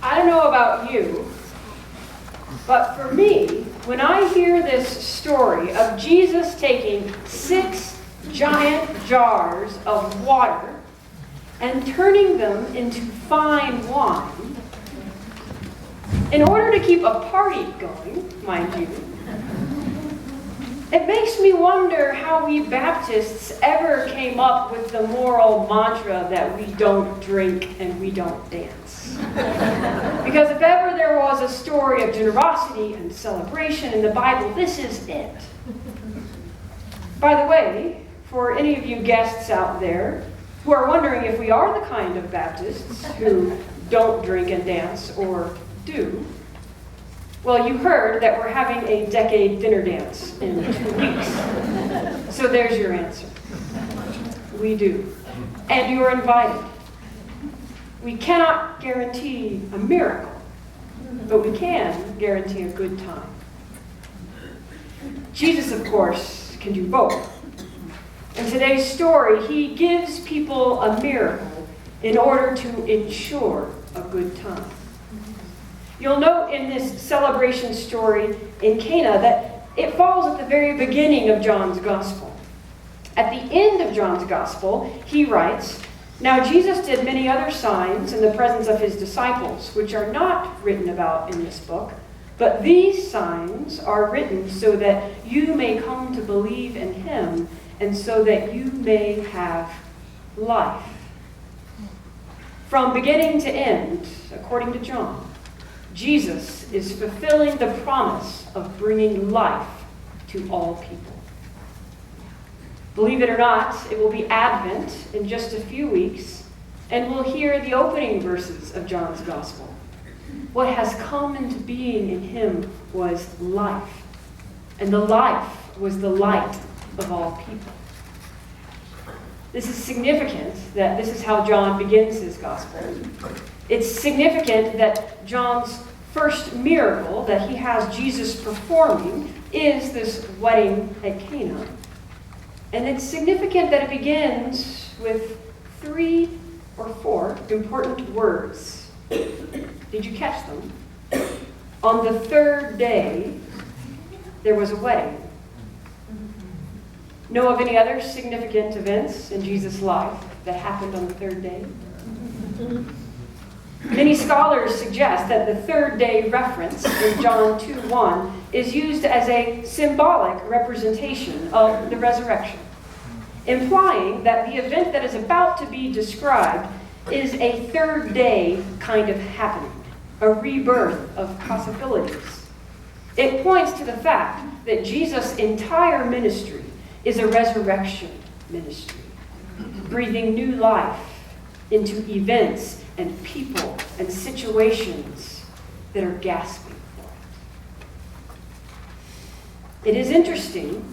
I don't know about you, but for me, when I hear this story of Jesus taking 6 giant jars of water and turning them into fine wine, in order to keep a party going, mind you, it makes me wonder how we Baptists ever came up with the moral mantra that we don't drink and we don't dance. Because if ever there was a story of generosity and celebration in the Bible, this is it. By the way, for any of you guests out there who are wondering if we are the kind of Baptists who don't drink and dance or do, well, you heard that we're having a decade dinner dance in 2 weeks. So there's your answer. We do. And you are invited. We cannot guarantee a miracle, but we can guarantee a good time. Jesus, of course, can do both. In today's story, he gives people a miracle in order to ensure a good time. You'll note in this celebration story in Cana that it falls at the very beginning of John's Gospel. At the end of John's Gospel, he writes, "Now Jesus did many other signs in the presence of his disciples, which are not written about in this book, but these signs are written so that you may come to believe in him, and so that you may have life." From beginning to end, according to John, Jesus is fulfilling the promise of bringing life to all people. Believe it or not, it will be Advent in just a few weeks, and we'll hear the opening verses of John's Gospel. What has come into being in him was life, and the life was the light of all people. This is significant that this is how John begins his Gospel. It's significant that John's first miracle that he has Jesus performing is this wedding at Cana. And it's significant that it begins with 3 or 4 important words. Did you catch them? On the 3rd day, there was a wedding. Know of any other significant events in Jesus' life that happened on the 3rd day? Many scholars suggest that the 3rd day reference in John 2:1 is used as a symbolic representation of the resurrection, implying that the event that is about to be described is a 3rd day kind of happening, a rebirth of possibilities. It points to the fact that Jesus' entire ministry is a resurrection ministry, breathing new life into events and people and situations that are gasping for it. It is interesting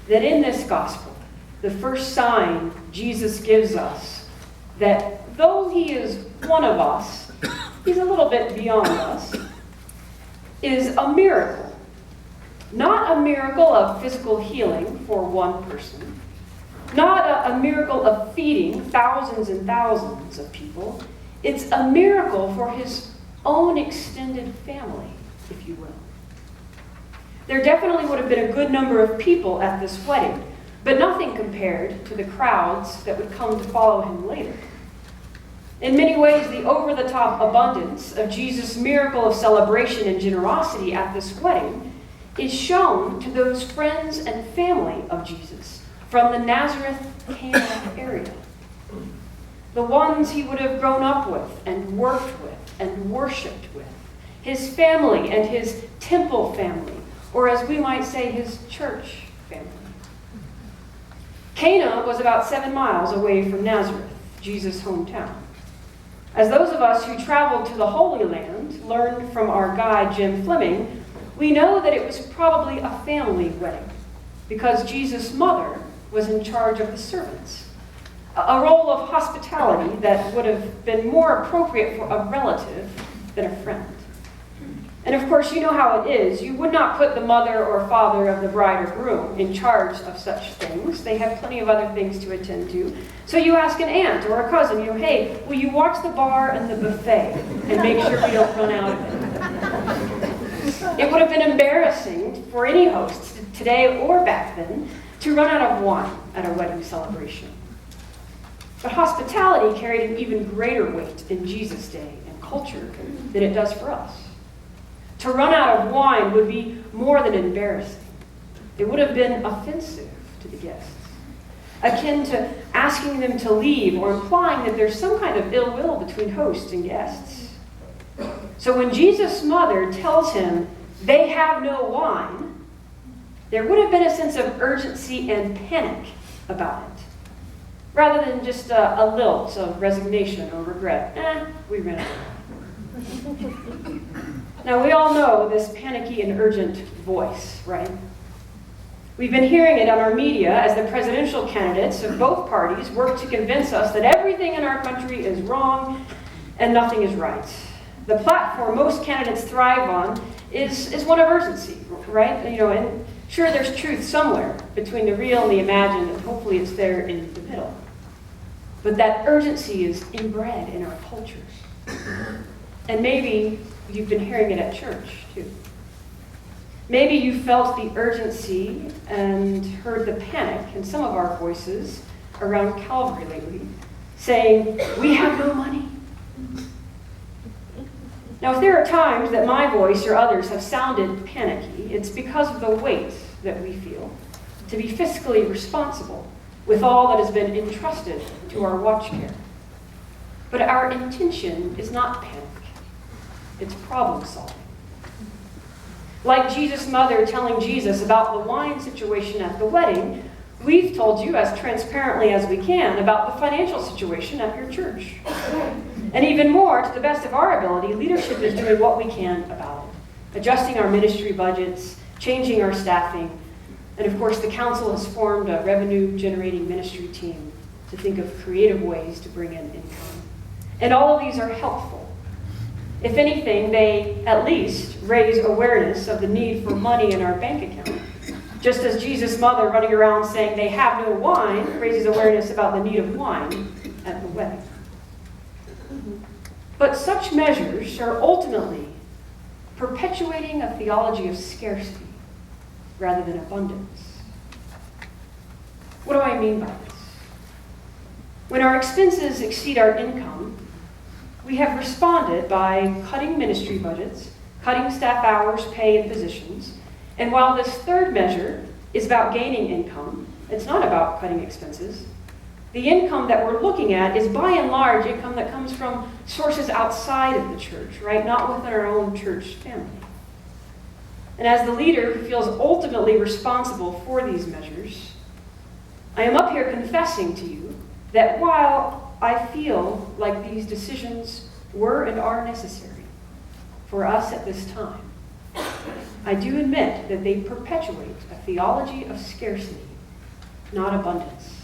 that in this gospel, the first sign Jesus gives us that though he is one of us, he's a little bit beyond us, is a miracle. Not a miracle of physical healing for one person, not a miracle of feeding thousands and thousands of people. It's a miracle for his own extended family, if you will. There definitely would have been a good number of people at this wedding, but nothing compared to the crowds that would come to follow him later. In many ways, the over-the-top abundance of Jesus' miracle of celebration and generosity at this wedding is shown to those friends and family of Jesus from the Nazareth, Cana area. The ones he would have grown up with and worked with and worshipped with. His family and his temple family, or as we might say, his church family. Cana was about 7 miles away from Nazareth, Jesus' hometown. As those of us who traveled to the Holy Land learned from our guide, Jim Fleming, we know that it was probably a family wedding because Jesus' mother was in charge of the servants, a role of hospitality that would have been more appropriate for a relative than a friend. And of course, you know how it is. You would not put the mother or father of the bride or groom in charge of such things. They have plenty of other things to attend to. So you ask an aunt or a cousin, hey, will you watch the bar and the buffet and make sure we don't run out of it? It would have been embarrassing for any host, today or back then, to run out of wine at a wedding celebration. But hospitality carried an even greater weight in Jesus' day and culture than it does for us. To run out of wine would be more than embarrassing. It would have been offensive to the guests, akin to asking them to leave or implying that there's some kind of ill will between hosts and guests. So when Jesus' mother tells him they have no wine, there would have been a sense of urgency and panic about it, rather than just a lilt of resignation or regret. We ran out of wine. Now, we all know this panicky and urgent voice, right? We've been hearing it on our media as the presidential candidates of both parties work to convince us that everything in our country is wrong and nothing is right. The platform most candidates thrive on is one of urgency, right? And sure, there's truth somewhere between the real and the imagined, and hopefully it's there in the middle. But that urgency is inbred in our cultures. And maybe you've been hearing it at church, too. Maybe you felt the urgency and heard the panic in some of our voices around Calvary lately, saying, we have no money. Now, if there are times that my voice or others have sounded panicky, it's because of the weight that we feel to be fiscally responsible with all that has been entrusted to our watch care. But our intention is not panic. It's problem solving. Like Jesus' mother telling Jesus about the wine situation at the wedding, we've told you as transparently as we can about the financial situation at your church. And even more, to the best of our ability, leadership is doing what we can about it, adjusting our ministry budgets, changing our staffing, and of course the council has formed a revenue-generating ministry team to think of creative ways to bring in income. And all of these are helpful. If anything, they at least raise awareness of the need for money in our bank account. Just as Jesus' mother running around saying they have no wine raises awareness about the need of wine at the wedding. But such measures are ultimately perpetuating a theology of scarcity rather than abundance. What do I mean by this? When our expenses exceed our income, we have responded by cutting ministry budgets, cutting staff hours, pay, and positions. And while this third measure is about gaining income, it's not about cutting expenses. The income that we're looking at is by and large income that comes from sources outside of the church, right? Not within our own church family. And as the leader who feels ultimately responsible for these measures, I am up here confessing to you that while I feel like these decisions were and are necessary for us at this time, I do admit that they perpetuate a theology of scarcity, not abundance.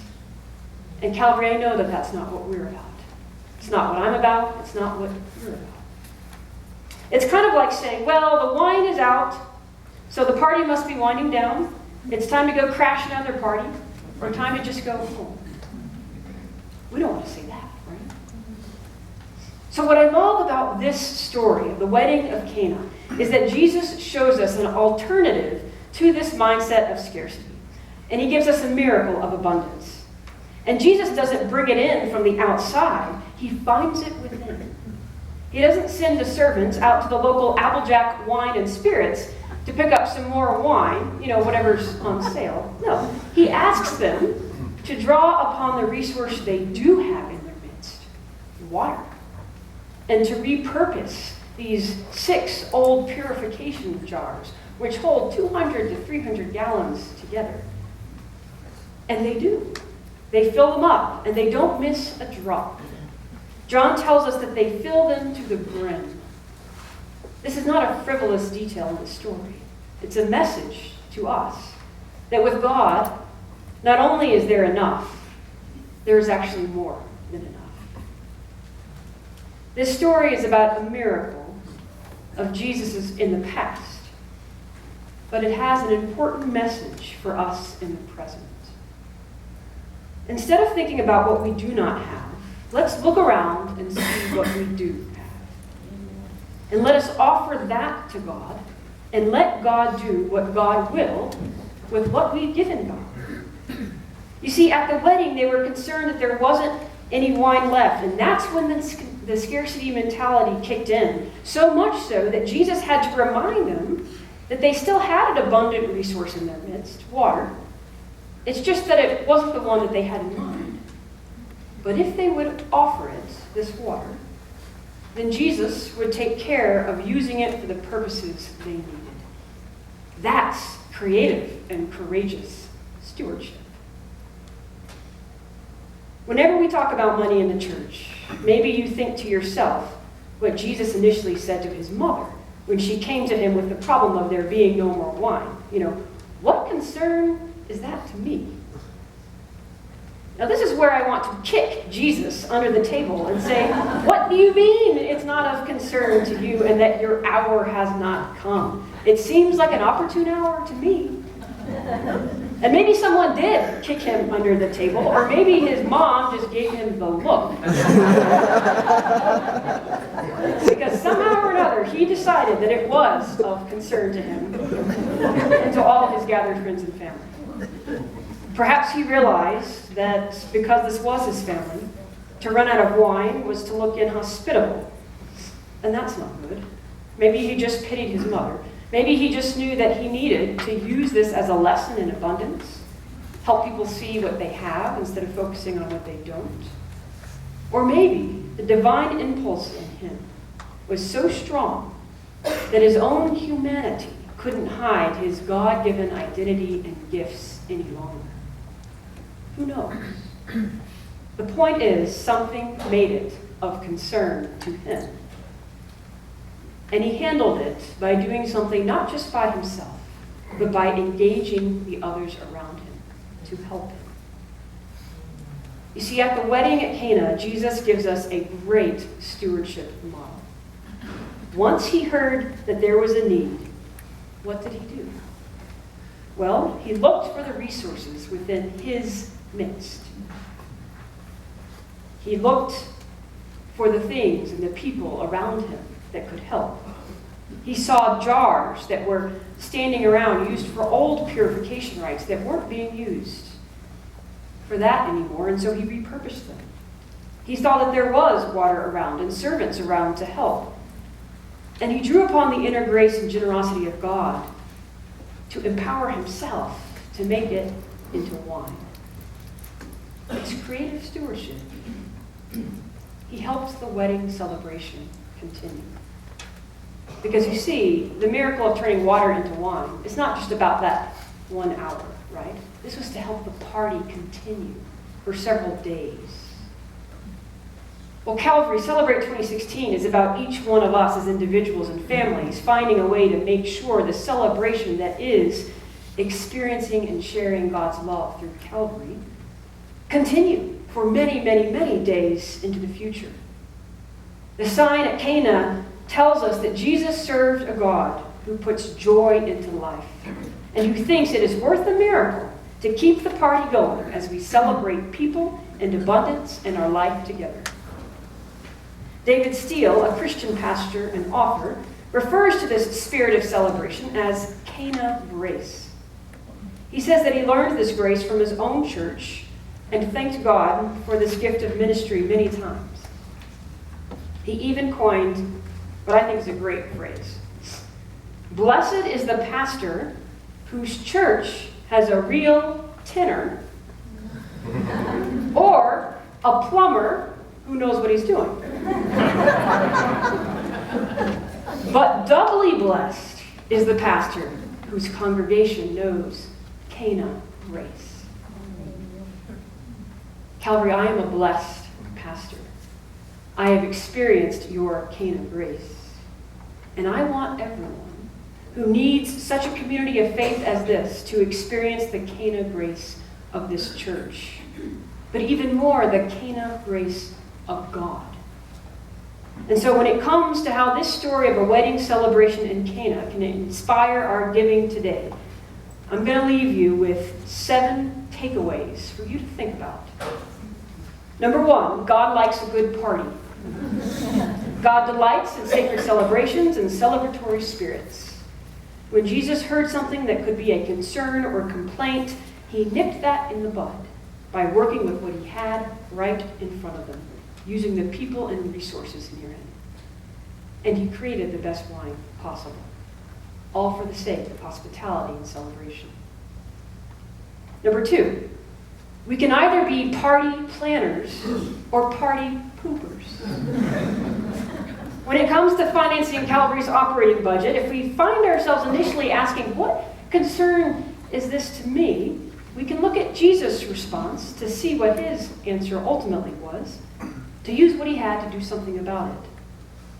And Calvary, I know that that's not what we're about. It's not what I'm about. It's not what you're about. It's kind of like saying, well, the wine is out, so the party must be winding down. It's time to go crash another party, or time to just go home. We don't want to say that, right? So what I love about this story of the wedding of Cana is that Jesus shows us an alternative to this mindset of scarcity. And he gives us a miracle of abundance. And Jesus doesn't bring it in from the outside. He finds it within. He doesn't send the servants out to the local Applejack wine and spirits to pick up some more wine, whatever's on sale. No, he asks them to draw upon the resource they do have in their midst, water, and to repurpose these 6 old purification jars, which hold 200 to 300 gallons together. And they do. They fill them up, and they don't miss a drop. John tells us that they fill them to the brim. This is not a frivolous detail in the story. It's a message to us that with God, not only is there enough, there is actually more than enough. This story is about a miracle of Jesus' in the past, but it has an important message for us in the present. Instead of thinking about what we do not have, let's look around and see what we do have. And let us offer that to God, and let God do what God will with what we've given God. You see, at the wedding, they were concerned that there wasn't any wine left, and that's when the scarcity mentality kicked in. So much so that Jesus had to remind them that they still had an abundant resource in their midst, water. It's just that it wasn't the one that they had in mind. But if they would offer it, this water, then Jesus would take care of using it for the purposes they needed. That's creative and courageous stewardship. Whenever we talk about money in the church, maybe you think to yourself what Jesus initially said to his mother when she came to him with the problem of there being no more wine. What concern is that to me? Now, this is where I want to kick Jesus under the table and say, what do you mean it's not of concern to you and that your hour has not come? It seems like an opportune hour to me. And maybe someone did kick him under the table, or maybe his mom just gave him the look. Because somehow or another, he decided that it was of concern to him and to all of his gathered friends and family. Perhaps he realized that because this was his family, to run out of wine was to look inhospitable. And that's not good. Maybe he just pitied his mother. Maybe he just knew that he needed to use this as a lesson in abundance, help people see what they have instead of focusing on what they don't. Or maybe the divine impulse in him was so strong that his own humanity couldn't hide his God-given identity and gifts any longer. Who knows? The point is, something made it of concern to him. And he handled it by doing something not just by himself, but by engaging the others around him to help him. You see, at the wedding at Cana, Jesus gives us a great stewardship model. Once he heard that there was a need, what did he do? Well, he looked for the resources within his midst. He looked for the things and the people around him that could help. He saw jars that were standing around used for old purification rites that weren't being used for that anymore, and so he repurposed them. He saw that there was water around and servants around to help. And he drew upon the inner grace and generosity of God to empower himself to make it into wine. It's creative stewardship. He helps the wedding celebration continue. Because you see, the miracle of turning water into wine, it's not just about that 1 hour, right? This was to help the party continue for several days. Well, Calvary Celebrate 2016 is about each one of us as individuals and families finding a way to make sure the celebration that is experiencing and sharing God's love through Calvary continue for many, many, many days into the future. The sign at Cana tells us that Jesus served a God who puts joy into life and who thinks it is worth a miracle to keep the party going as we celebrate people and abundance in our life together. David Steele, a Christian pastor and author, refers to this spirit of celebration as Cana grace. He says that he learned this grace from his own church and thanked God for this gift of ministry many times. He even coined what I think is a great phrase. Blessed is the pastor whose church has a real tenor, or a plumber who knows what he's doing. But doubly blessed is the pastor whose congregation knows Cana grace. Calvary, I am a blessed pastor. I have experienced your Cana grace. And I want everyone who needs such a community of faith as this to experience the Cana grace of this church. But even more, the Cana grace of God. And so when it comes to how this story of a wedding celebration in Cana can inspire our giving today, I'm going to leave you with 7 takeaways for you to think about. Number 1, God likes a good party. God delights in sacred celebrations and celebratory spirits. When Jesus heard something that could be a concern or complaint, he nipped that in the bud by working with what he had right in front of him, using the people and resources near him. And he created the best wine possible, all for the sake of hospitality and celebration. Number 2, we can either be party planners or party poopers. When it comes to financing Calvary's operating budget, if we find ourselves initially asking, what concern is this to me? We can look at Jesus' response to see what his answer ultimately was, to use what he had to do something about it.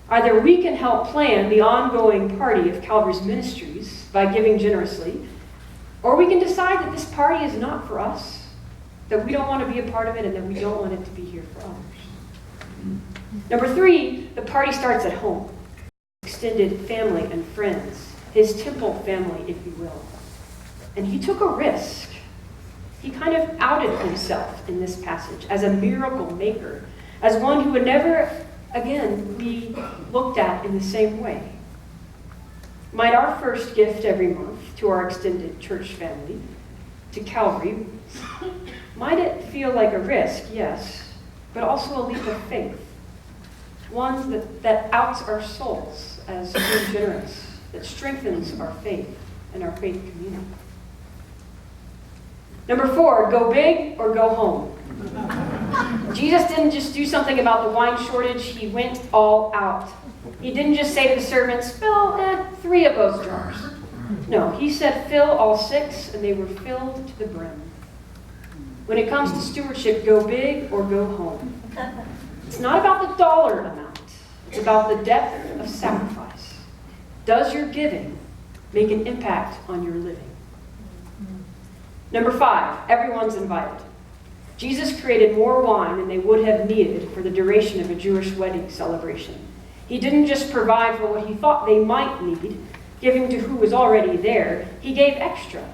Either we can help plan the ongoing party of Calvary's ministries by giving generously, or we can decide that this party is not for us, that we don't want to be a part of it, and that we don't want it to be here for others. Number 3, the party starts at home. Extended family and friends, his temple family, if you will. And he took a risk. He kind of outed himself in this passage as a miracle maker, as one who would never again be looked at in the same way. Might our first gift every month to our extended church family, to Calvary, might it feel like a risk, yes, but also a leap of faith. One that outs our souls as being generous, that strengthens our faith and our faith community. Number 4, go big or go home. Jesus didn't just do something about the wine shortage, he went all out. He didn't just say to the servants, fill 3 of those jars. No, he said fill all 6, and they were filled to the brim. When it comes to stewardship, go big or go home. It's not about the dollar amount, it's about the depth of sacrifice. Does your giving make an impact on your living? Number 5, everyone's invited. Jesus created more wine than they would have needed for the duration of a Jewish wedding celebration. He didn't just provide for what he thought they might need, giving to who was already there. He gave extra,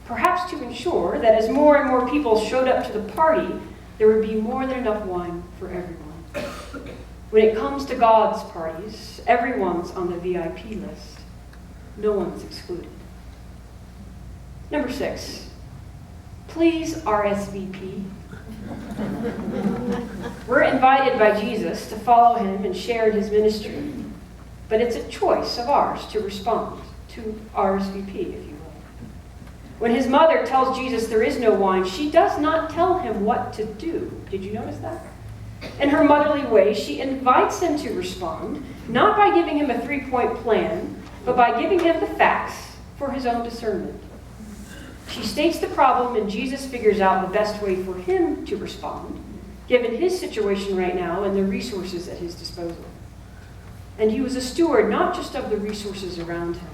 perhaps to ensure that as more and more people showed up to the party, there would be more than enough wine for everyone. When it comes to God's parties, everyone's on the VIP list. No one's excluded. Number 6, please RSVP. We're invited by Jesus to follow him and share in his ministry, but it's a choice of ours to respond, to RSVP, if you will. When his mother tells Jesus there is no wine, she does not tell him what to do. Did you notice that? In her motherly way, she invites him to respond, not by giving him a 3-point plan, but by giving him the facts for his own discernment. She states the problem, and Jesus figures out the best way for him to respond, given his situation right now and the resources at his disposal. And he was a steward not just of the resources around him,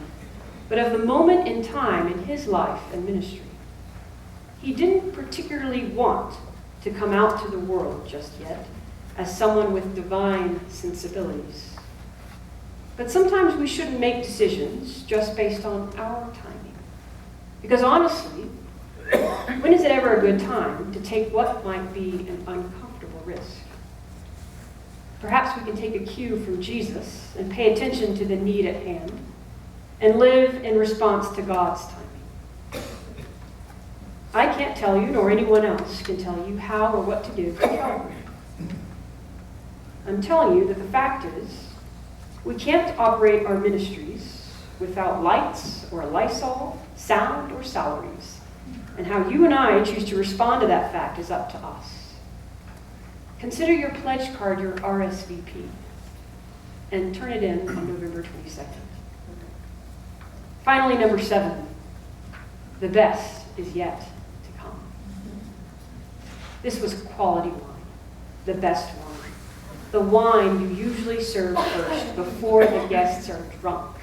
but of the moment in time in his life and ministry. He didn't particularly want to come out to the world just yet as someone with divine sensibilities. But sometimes we shouldn't make decisions just based on our timing. Because honestly, when is it ever a good time to take what might be an uncomfortable risk? Perhaps we can take a cue from Jesus and pay attention to the need at hand and live in response to God's timing. I can't tell you, nor anyone else can tell you how or what to do for Calvary. I'm telling you that the fact is, we can't operate our ministries without lights or Lysol, sound or salaries. And how you and I choose to respond to that fact is up to us. Consider your pledge card your RSVP and turn it in on November 22nd. Finally, number 7, the best is yet to come. This was quality wine, the best wine. The wine you usually serve first before the guests are drunk.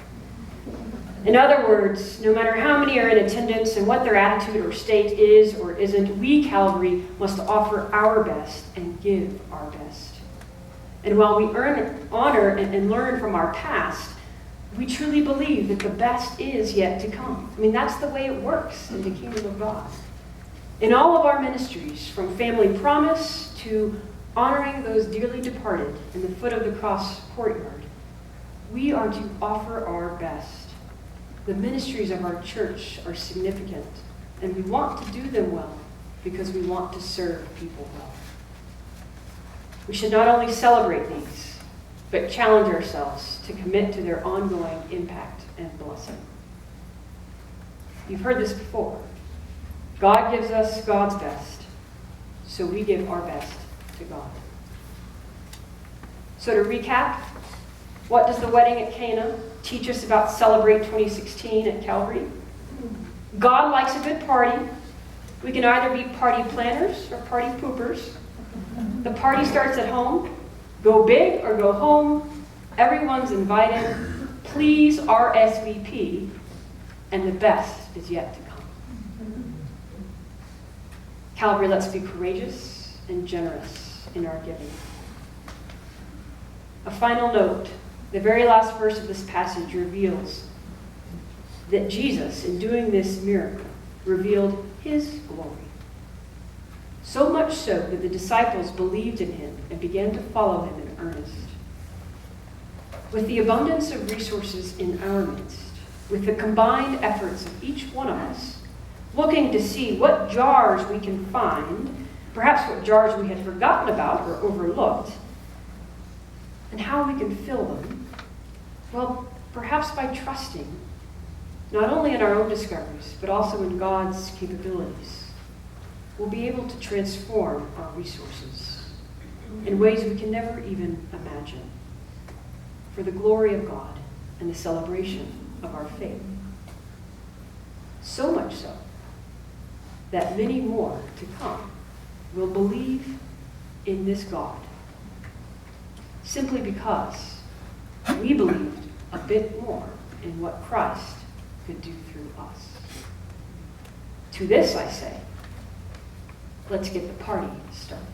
In other words, no matter how many are in attendance and what their attitude or state is or isn't, we, Calvary, must offer our best and give our best. And while we honor and learn from our past, we truly believe that the best is yet to come. I mean, that's the way it works in the kingdom of God. In all of our ministries, from family promise to honoring those dearly departed in the foot of the cross courtyard, we are to offer our best. The ministries of our church are significant, and we want to do them well because we want to serve people well. We should not only celebrate these, but challenge ourselves to commit to their ongoing impact and blessing. You've heard this before. God gives us God's best, so we give our best to God. So to recap, what does the wedding at Cana teach us about Celebrate 2016 at Calvary? God likes a good party. We can either be party planners or party poopers. The party starts at home. Go big or go home. Everyone's invited. Please RSVP. And the best is yet to come. Calvary, let's be courageous and generous in our giving. A final note. The very last verse of this passage reveals that Jesus, in doing this miracle, revealed his glory. So much so that the disciples believed in him and began to follow him in earnest. With the abundance of resources in our midst, with the combined efforts of each one of us, looking to see what jars we can find, perhaps what jars we had forgotten about or overlooked, and how we can fill them, well, perhaps by trusting not only in our own discoveries, but also in God's capabilities, we'll be able to transform our resources in ways we can never even imagine for the glory of God and the celebration of our faith. So much so that many more to come will believe in this God simply because we believed a bit more in what Christ could do through us. To this I say, let's get the party started.